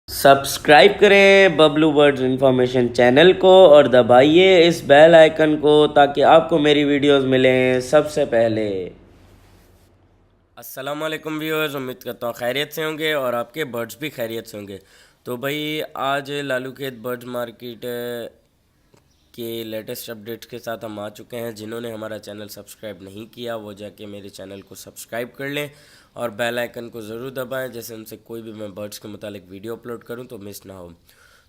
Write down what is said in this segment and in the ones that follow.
Subscribe करें Bablu birds information channel को और दबाइए इस बेल आइकन को ताकि आपको मेरी वीडियोस मिलें सबसे पहले। अस्सलाम वालेकुम व्यूअर्स, उम्मीद करता हूँ खैरियत से होंगे और आपके बर्ड्स भी खैरियत से होंगे। तो भाई आज लालू खेत बर्ड्स मार्केट के लेटेस्ट अपडेट्स के साथ हम आ चुके हैं। जिन्होंने हमारा चैनल सब्सक्राइब नहीं किया वो जाके मेरे चैनल को सब्सक्राइब कर लें और बेल आइकन को ज़रूर दबाएं, जैसे उनसे कोई भी मैं बर्ड्स के मुतालिक वीडियो अपलोड करूं तो मिस ना हो।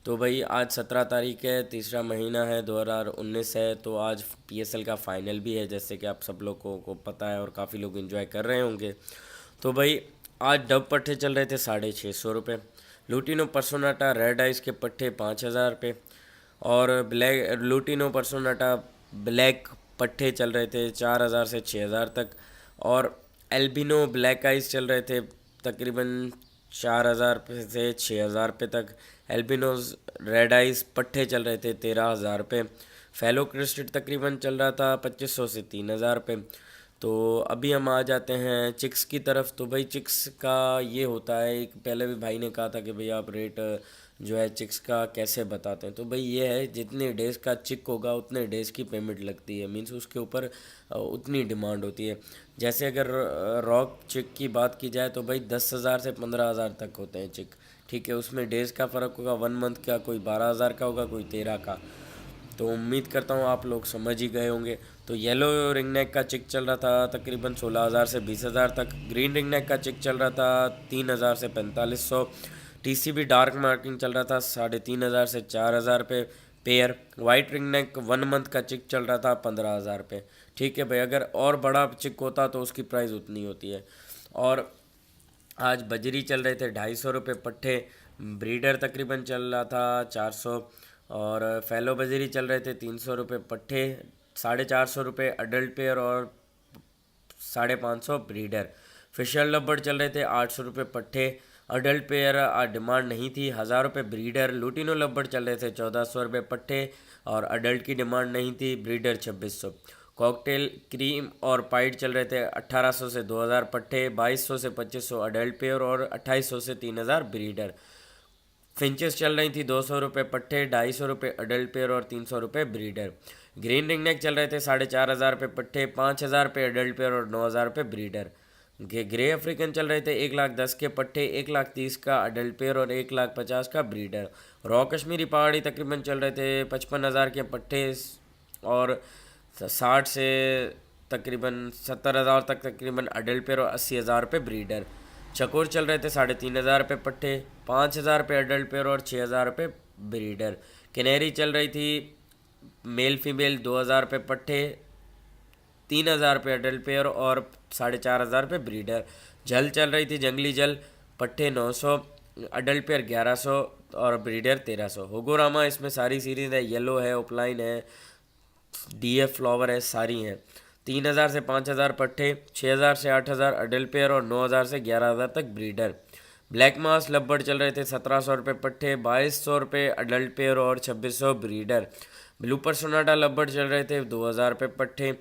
तो भाई आज 17 तारीख है, तीसरा महीना है, 2019 है। तो आज पीएसएल का फ़ाइनल भी है, जैसे कि आप सब लोगों को पता है और काफ़ी लोग एंजॉय कर रहे होंगे। तो भाई आज डब पट्टे चल रहे थे 650 रुपये, लूटिनो परसोनाटा रेड आइस के पट्टे 5000 रुपये और ब्लैक लूटिनो परसोनाटा ब्लैक पट्टे चल रहे थे 4000 से 6000 तक और एल्बिनो ब्लैक आइस चल रहे थे तकरीबन 4000 से 6000 रुपये तक। एल्बिनोज रेड आइस पट्टे चल रहे थे 13000 रुपये। फेलो क्रिस्टेड तकरीबन चल रहा था 2500 से 3000 रुपये। तो अभी हम आ जाते हैं चिक्स की तरफ। तो भाई चिक्स का ये होता है, एक पहले भी भाई ने कहा था कि भाई आप रेट जो है चिक्स का कैसे बताते हैं। तो भाई ये है, जितने डेज़ का चिक होगा उतने डेज़ की पेमेंट लगती है, मीन्स उसके ऊपर उतनी डिमांड होती है। जैसे अगर रॉक चिक की बात की जाए तो भाई 10,000 से 15,000 तक होते हैं चिक, ठीक है। उसमें डेज़ का फ़र्क होगा, 1 मंथ का कोई 12,000 का होगा, कोई 13 का। तो उम्मीद करता हूँ आप लोग समझ ही गए होंगे। तो येलो रिंग नेक का चिक चल रहा था तकरीबन 16,000 से 20,000 तक। ग्रीन रिंग नेक का चिक चल रहा था 3,000 से 4500। टीसीबी डार्क मार्किंग चल रहा था 3,500 से 4,000 रुपये pair. White ring neck 1 month का चिक चल रहा था 15,000 रुपये, ठीक है भाई। अगर और बड़ा चिक होता तो उसकी प्राइस उतनी होती है। और आज बजरी चल रहे थे 250 रुपये पट्टे, ब्रीडर तकरीबन चल रहा था 400 और फैलो बजरी चल रहे थे 300 रुपये पट्टे, 450 रुपये अडल्ट पेयर और 550 ब्रीडर। फिशर लबर्ड चल रहे थे 800 रुपये पट्टे, अडल्ट पेयर डिमांड नहीं थी, 1000 रुपये ब्रीडर। लूटिनो लबर्ड चल रहे थे 1400 रुपये पट्टे और अडल्ट की डिमांड नहीं थी, ब्रीडर 2600। कॉकटेल क्रीम और पाइट चल रहे थे 1800 से 2000 पट्टे, 2200 से 2500 अडल्ट पेयर और 2800 से 3000 ब्रीडर। फिंचेस चल रही थी 200 रुपये पट्टे, 250 रुपये अडल्ट पेयर और 300 रुपये ब्रीडर। ग्रीन रिंग नेक चल रहे थे 4,500 रुपये पट्टे, 5,000 रुपये अडल्ट पेयर और 9,000 रुपये ब्रीडर। ग्रे अफ्रीकन चल रहे थे 1,10,000 के पट्टे, 1,30,000 का अडल्ट पेयर और 1,50,000 का ब्रीडर। रॉ कश्मीरी पहाड़ी तकरीबन चल रहे थे 55,000 के पट्टे और 60 से तकरीबन 70,000 तक तकरीबन अडल्ट पेयर और 80,000 रुपये ब्रीडर। चकोर चल रहे थे 3,500 रुपये पट्टे, 5,000 रुपये अडल्ट पेयर और 6,000 रुपये ब्रीडर। कैनेरी चल रही थी मेल फीमेल 2,000 रुपये पट्टे, 3,000 रुपये अडल्ट पेयर और 4,500 रुपये ब्रीडर। जल चल रही थी जंगली जल पट्टे 900, अडल्ट पेयर 1100 और ब्रीडर 1300। होगोरामा इसमें सारी सीरीज़ है, येलो है, ओपलाइन है, डीएफ फ्लावर है, सारी हैं। 3,000 से 5,000 पट्टे, 6,000 से 8,000 अडल्ट पेयर और 9,000 से 11,000 तक ब्रीडर। ब्लैक मास लबर्ड चल रहे थे 1,700 रुपये पट्टे, 2,200 रुपये अडल्ट पेयर और 2,600 ब्रीडर। ब्लूपर सोनाटा लबर्ड चल रहे थे 2,000 रुपये पट्टे,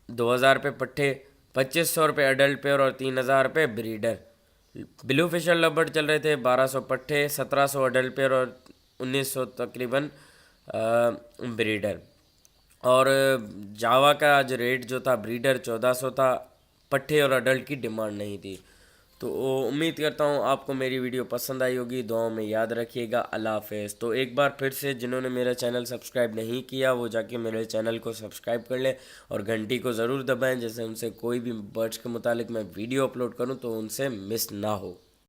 2,000 रुपये पट्टे, 2,500 रुपये अडल्ट पेयर और 3,000 रुपये ब्रीडर। ब्लू फिशर लबर्ड चल रहे थे 1,200 पट्टे, 1,700 अडल्ट पेयर और 1,900 तकरीबन ब्रीडर। और जावा का आज रेट जो था ब्रीडर 1,400 था, पट्टे और अडल्ट की डिमांड नहीं थी। तो उम्मीद करता हूँ आपको मेरी वीडियो पसंद आई होगी, दुआओं में याद रखिएगा। अल्लाह हाफ़िज़। तो एक बार फिर से जिन्होंने मेरा चैनल सब्सक्राइब नहीं किया वो जाके मेरे चैनल को सब्सक्राइब कर लें और घंटी को ज़रूर दबाएं, जैसे उनसे कोई भी बर्ड्स के मुतालिक मैं वीडियो अपलोड करूँ तो उनसे मिस ना हो।